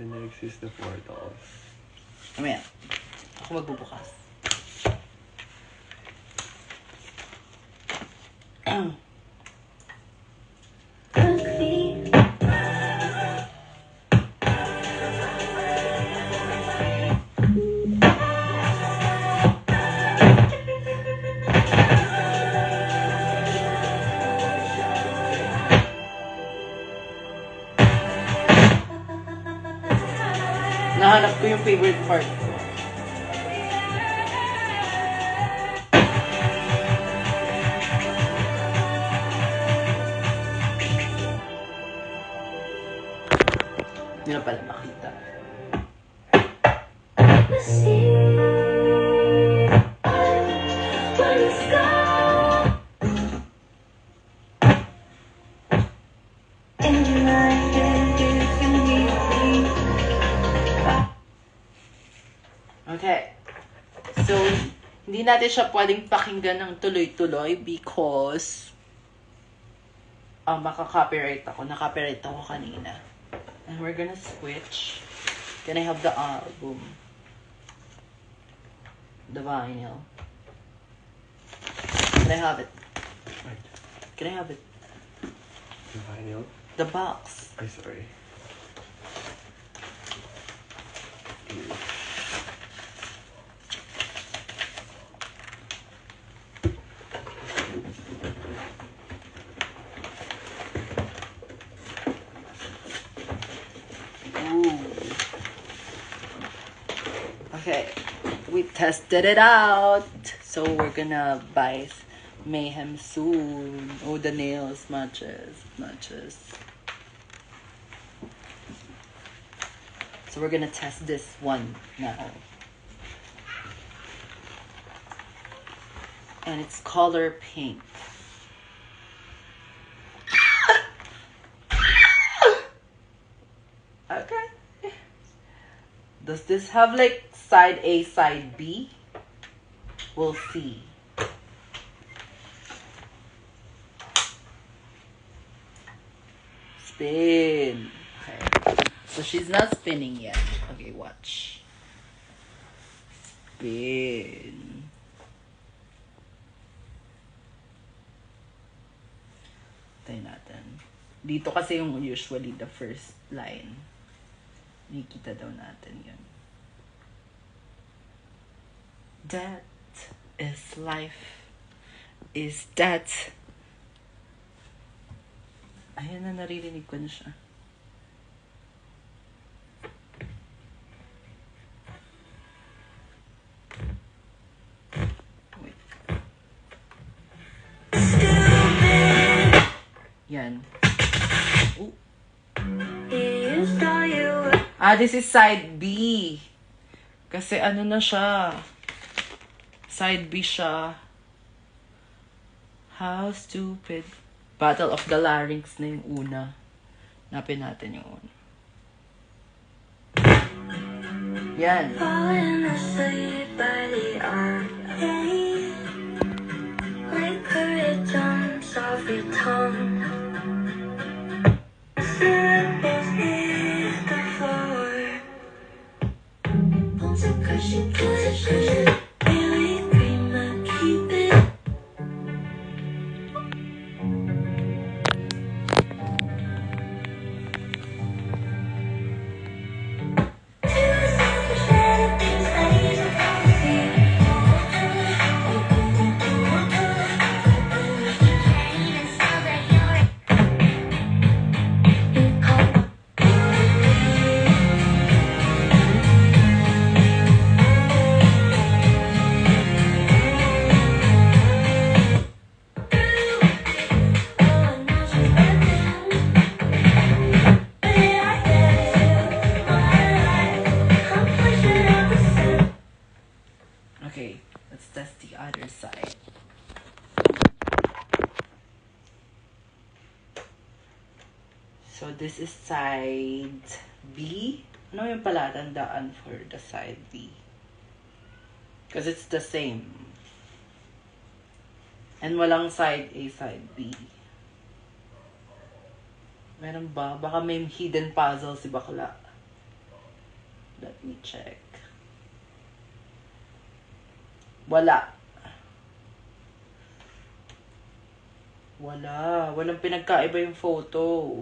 The next is the portals. Ayan. Ako magbubukas. Nahanap ko yung favorite part ko. Hindi na pala makita. Okay. So, hindi natin siya pwedeng pakinggan ng tuloy-tuloy because maka-copyright ako. Na-copyright ako kanina. And we're gonna switch. Can I have the album? The vinyl. Can I have it? Right. Can I have it? The vinyl? The box. Ay, sorry. Here. Okay, we tested it out. So we're gonna buy Mayhem soon. Oh, the nails matches. So we're gonna test this one now. And it's color pink. Okay. Does this have like side A, side B? We'll see. Spin. Okay. So she's not spinning yet. Okay, watch. Spin. Tayo natin. Dito kasi yung usually the first line. Nakikita daw natin yun. That is life. Is that. Ayan na, naririnig ko na siya. Wait. Yan. Oh. This is side B. Kasi ano na siya. Side B siya. How stupid. Battle of the Larynx na yung una. Napin natin yung una. Yan. Falling asleep by the arcade. Like rhythms of your tongue. Symbols hit the floor. Bones are crushing, pushing. Really cream, I keep it. Okay, let's test the other side. So this is side B. Ano yung pala tandaan for the side B? Because it's the same. And walang side A, side B. Meron ba? Baka may hidden puzzle si bakla. Let me check. Wala. Walang pinagkaiba yung photo.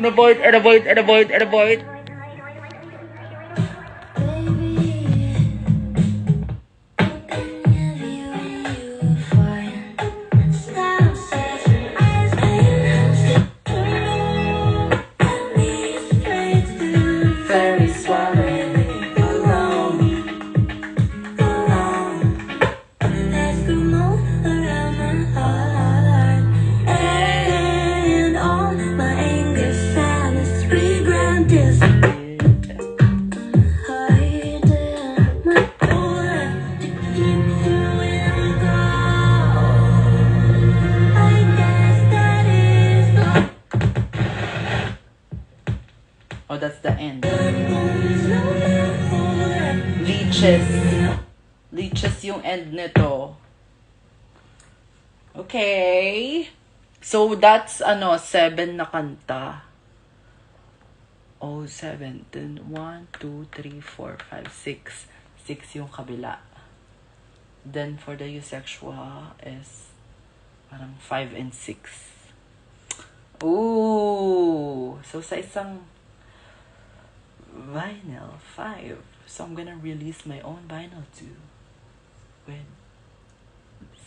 Avoid. Very swallowing alone. Let's go more around my heart, and all my anger, sadness, regret, disappointment. My door to keep through and go. I guess that is all. Oh, that's the end. There's no metaphor. Leeches yung end nito. Okay. So, that's, 7 na kanta. Oh, 7. Then, 1, 2, 3, 4, 5, 6. 6 yung kabila. Then, for the eusexual is parang 5 and 6. Ooh. So, sa isang vinyl, 5. So, I'm gonna release my own vinyl too. With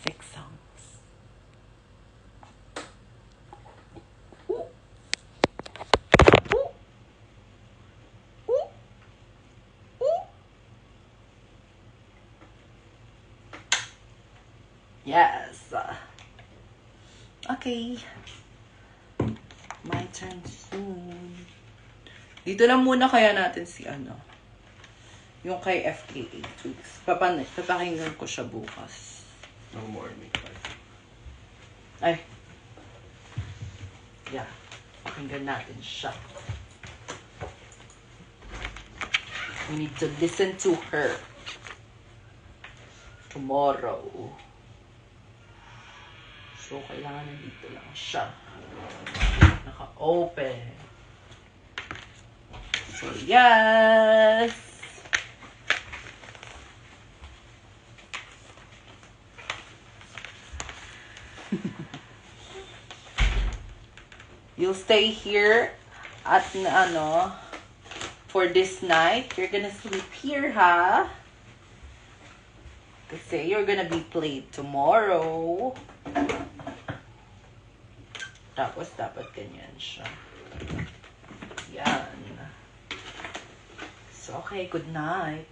6 songs. Ooh. Ooh. Ooh. Ooh. Yes. Okay. My turn soon. Dito lang muna kaya natin si yung kay FKA Tweaks. Papakinggan ko siya bukas. No morning. Ay. Yeah. Pakinggan natin siya. We need to listen to her tomorrow. So, kailangan nandito lang siya. Naka-open. So, yes! You'll stay here at for this night. You're gonna sleep here, ha? Kasi you're gonna be played tomorrow. Tapos dapat ganyan siya. Yan. So, okay, good night.